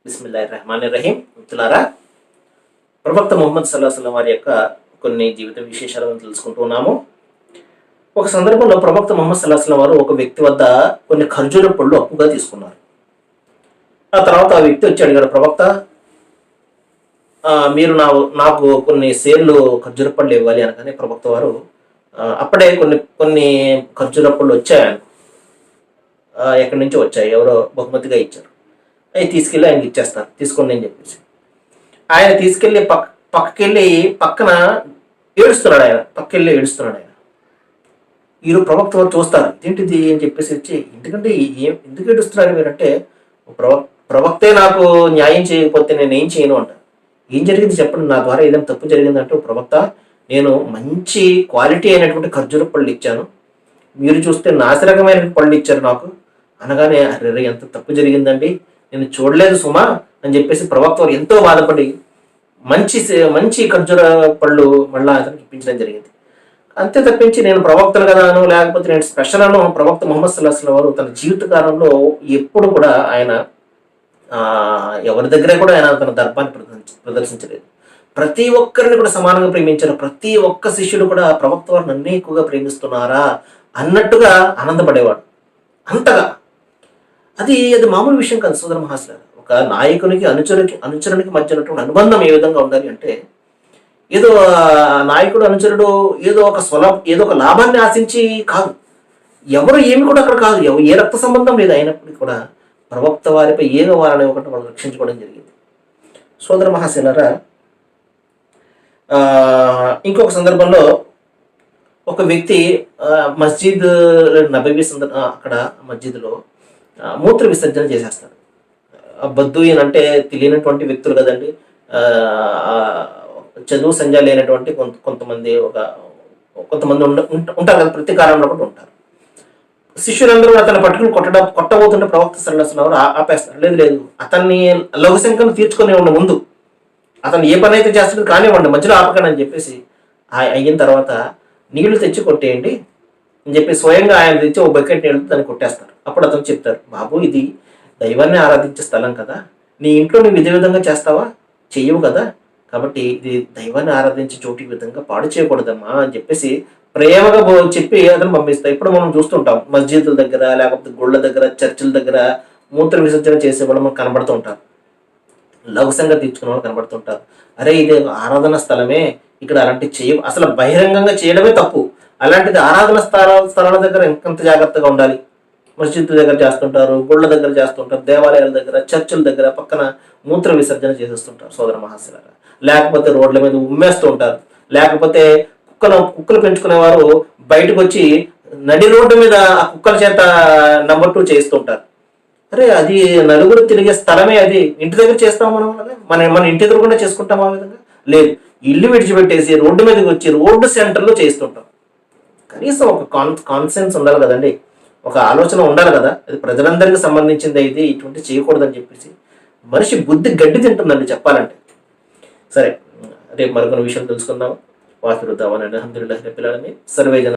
బిస్మిల్లాహిర్రహమానిర్రహీం. మిత్రులారా, ప్రవక్త ముహమ్మద్ సల్లల్లాహు అలైహి వసల్లం వారి యొక్క కొన్ని జీవిత విశేషాలను తెలుసుకుంటూ ఉన్నాము. ఒక సందర్భంలో ప్రవక్త ముహమ్మద్ సల్లల్లాహు అలైహి వసల్లం వారు ఒక వ్యక్తి వద్ద కొన్ని ఖర్జూర పళ్ళు అప్పుగా తీసుకున్నారు. ఆ తర్వాత ఆ వ్యక్తి వచ్చి అడిగాడు, ప్రవక్త, మీరు నాకు కొన్ని సేర్లు ఖర్జూర పళ్ళు ఇవ్వాలి అనగానే ప్రవక్త వారు అప్పుడే కొన్ని కొన్ని ఖర్జూర పళ్ళు వచ్చాయి, ఎక్కడి నుంచో వచ్చాయి, ఎవరో బహుమతిగా ఇచ్చారు. అవి తీసుకెళ్ళి ఆయనకి ఇచ్చేస్తారు, తీసుకోండి అని చెప్పేసి. ఆయన తీసుకెళ్ళి పక్కకెళ్ళి పక్కన ఏడుస్తున్నాడు. ఆయన వీరు ప్రవక్త వారు చూస్తారు, ఏంటిది అని చెప్పేసి వచ్చి, ఎందుకంటే ఎందుకు ఏడుస్తున్నారు మీరంటే, ప్రవక్తే నాకు న్యాయం చేయకపోతే నేను ఏం చేయను అంట. ఏం జరిగింది చెప్పండి, నా ద్వారా ఏదైనా తప్పు జరిగిందంటే, ప్రవక్త, నేను మంచి క్వాలిటీ అయినటువంటి ఖర్జూర పళ్ళు ఇచ్చాను, మీరు చూస్తే నాసిరకమైన పళ్ళు ఇచ్చారు నాకు అనగానే, అరే ఎంత తప్పు జరిగిందండి, నేను చూడలేదు సుమా అని చెప్పేసి ప్రవక్త వారు ఎంతో బాధపడి మంచి ఖర్జూర పళ్ళు మళ్ళా అతనికి ఇప్పించడం జరిగింది. అంతే తప్పించి నేను ప్రవక్తను కదాను, లేకపోతే నేను స్పెషల్ అను ప్రవక్త ముహమ్మద్ సల్లల్లాహు అలైహి వసల్లం వారు తన జీవితకాలంలో ఎప్పుడు కూడా ఆయన ఎవరి దగ్గర కూడా ఆయన తన దర్పాన్ని ప్రదర్శించలేదు. ప్రతి ఒక్కరిని కూడా సమానంగా ప్రేమించారు. ప్రతి ఒక్క శిష్యుడు కూడా ప్రవక్త వారు నన్నే ఎక్కువగా ప్రేమిస్తున్నారా అన్నట్టుగా ఆనందపడేవాడు. అంతగా అది మామూలు విషయం కాదు సోదర మహాశయులారా. ఒక నాయకునికి అనుచరునికి మధ్య ఉన్నటువంటి అనుబంధం ఏ విధంగా ఉండాలి అంటే, ఏదో నాయకుడు అనుచరుడు ఏదో ఒక లాభాన్ని ఆశించి కాదు, ఎవరు ఏమి కూడా అక్కడ కాదు, ఏ రక్త సంబంధం లేదు, అయినప్పటికీ కూడా ప్రవక్త వారిపై ఏదో వారని ఒకటి వాళ్ళు రక్షించుకోవడం జరిగింది. సోదర మహాశయులారా, ఇంకొక సందర్భంలో ఒక వ్యక్తి మస్జిద్ నబవీ అక్కడ మస్జిద్లో మూత్ర విసర్జన చేసేస్తాడు. బద్దుయిన్ అంటే తెలియనటువంటి వ్యక్తులు కదండి, చదువు సంజా లేనటువంటి కొంతమంది ఉంటారు కదా, ప్రతి కాలంలో కూడా ఉంటారు. శిష్యులందరూ అతను పట్టుకుని కొట్టబోతుంటే ప్రవక్త సల్లల్లాహు అలైహి వసల్లం ఆపేస్తారు. లేదు, అతన్ని లఘుశంకను తీర్చుకునే ఉండే ముందు, అతను ఏ పని అయితే చేస్తాడో కానివ్వండి, మధ్యలో ఆపకండి అని చెప్పేసి అయిన తర్వాత నీళ్లు తెచ్చి కొట్టేయండి అని చెప్పి స్వయంగా ఆయన తెచ్చి ఒక బకెట్ నీళ్ళతో దాన్ని కొట్టేస్తారు. అప్పుడు అతను చెప్తారు, బాబు, ఇది దైవాన్ని ఆరాధించే స్థలం కదా, నీ ఇంట్లో నువ్వు ఇదే విధంగా చేస్తావా, చెయ్యవు కదా, కాబట్టి ఇది దైవాన్ని ఆరాధించే చోటు విధంగా పాడు చేయకూడదమ్మా అని చెప్పేసి ప్రేమగా చెప్పి అతను పంపిస్తాయి. ఇప్పుడు మనం చూస్తుంటాం మస్జిద్ల దగ్గర, లేకపోతే గుళ్ళ దగ్గర, చర్చిల దగ్గర మూత్ర విసర్జన చేసే వాళ్ళు మనకు కనబడుతూ ఉంటారు, లఘుసంగా తీర్చుకునే వాళ్ళు కనబడుతుంటారు. అరే, ఇది ఆరాధన స్థలమే, ఇక్కడ అలాంటి అసలు బహిరంగంగా చేయడమే తప్పు, అలాంటిది ఆరాధన స్థలాల దగ్గర ఇంకంత జాగ్రత్తగా ఉండాలి. మస్జిద్ దగ్గర చేస్తుంటారు, గుళ్ళ దగ్గర చేస్తుంటారు, దేవాలయాల దగ్గర, చర్చిల దగ్గర పక్కన మూత్ర విసర్జన చేసేస్తుంటారు సోదర మహాశయులారా. లేకపోతే రోడ్ల మీద ఉమ్మేస్తూ ఉంటారు, లేకపోతే కుక్కలు పెంచుకునేవారు బయటకు వచ్చి నడి రోడ్డు మీద ఆ కుక్కల చేత నంబర్ 2 చేస్తుంటారు. అరే, అది నలుగురు తిరిగే స్థలమే, అది ఇంటి దగ్గర చేస్తాం మన ఇంటి దగ్గర కూడా చేసుకుంటాం ఆ విధంగా? లేదు, ఇల్లు విడిచిపెట్టేసి రోడ్డు మీదకి వచ్చి రోడ్డు సెంటర్లో చేస్తుంటాం. కనీసం ఒక కాన్సెన్స్ ఉండాలి కదండి, ఒక ఆలోచన ఉండాలి కదా, అది ప్రజలందరికీ సంబంధించింది, ఇది ఇటువంటి చేయకూడదని చెప్పేసి. మనిషి బుద్ధి గడ్డి తింటుందండి చెప్పాలంటే. సరే, రేపు మరికొన్ని విషయాలు తెలుసుకుందాం. వాహిరు దావానా అల్హమ్దులిల్లాహి రబ్బిల్ ఆలమీన్. సర్వే జన